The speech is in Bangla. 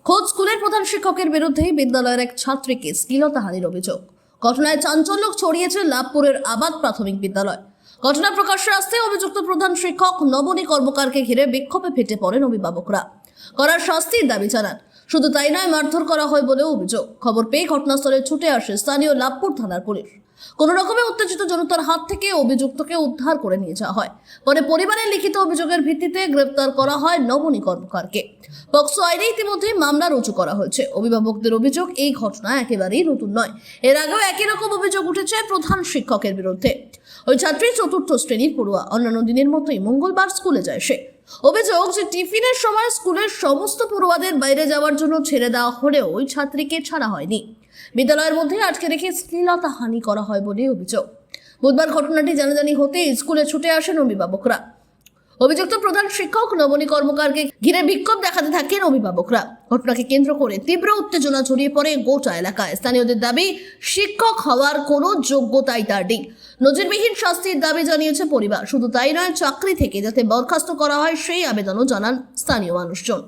খোদ স্কুলের প্রধান শিক্ষকের বিরুদ্ধে বিদ্যালয়ের এক ছাত্রীকে শ্লীলতাহানির অভিযোগ। ঘটনায় চাঞ্চল্য ছড়িয়েছে লাভপুরের আবাদ প্রাথমিক বিদ্যালয়। ঘটনা প্রকাশ্যে আসতে অভিযুক্ত প্রধান শিক্ষক নবনী কর্মকারকে ঘিরে বিক্ষোভে ফেটে পড়েন অভিভাবকরা। করার শাস্তির দাবি জানান। শুধু তাই নয়, মারধর করা হয় বলেও অভিযোগ। খবর পেয়ে ঘটনাস্থলে ছুটে আসে স্থানীয় লাভপুর থানার পুলিশ। কোনো রকমে উত্তেজিত জনতার হাত থেকে অভিযুক্তকে উদ্ধার করে নিয়ে যাওয়া হয়। পরে পরিবারের লিখিত অভিযোগের ভিত্তিতে গ্রেপ্তার করা হয় নবনী কর্মকারকে। পক্সো আইনে ইতিমধ্যে মামলা রুজু করা হয়েছে। অভিভাবকদের অভিযোগ, এই ঘটনা একেবারেই নতুন নয়। এর আগেও একই রকম অভিযোগ উঠেছে প্রধান শিক্ষকের বিরুদ্ধে। ওই ছাত্রী চতুর্থ শ্রেণীর পড়ুয়া। অন্যান্য দিনের মতোই মঙ্গলবার স্কুলে যায় সে। অভিযোগ যে টিফিনের সময় স্কুলের সমস্ত পড়ুয়াদের বাইরে যাওয়ার জন্য ছেড়ে দেওয়া হলেও ওই ছাত্রীকে ছাড়া হয়নি। বিদ্যালয়ের মধ্যে আটকে রেখে শ্লীলতাহানি করা হয় বলে অভিযোগ। বুধবার ঘটনাটি জানাজানি হতেই স্কুলে ছুটে আসেন অভিভাবকরা। অভিযুক্ত প্রধান শিক্ষক নবনী কর্মকারকে ঘিরে বিক্ষোভ দেখাতে থাকেন অভিভাবকরা। ঘটনাকে কেন্দ্র করে তীব্র উত্তেজনা ছড়িয়ে পড়ে গোটা এলাকায়। স্থানীয়দের দাবি, শিক্ষক হওয়ার কোনো যোগ্যতাই তার নেই। নজিরবিহীন শাস্তির দাবি জানিয়েছে পরিবার। শুধু তাই নয়, চাকরি থেকে যাতে বরখাস্ত করা হয় সেই আবেদনও জানান স্থানীয় মানুষজন।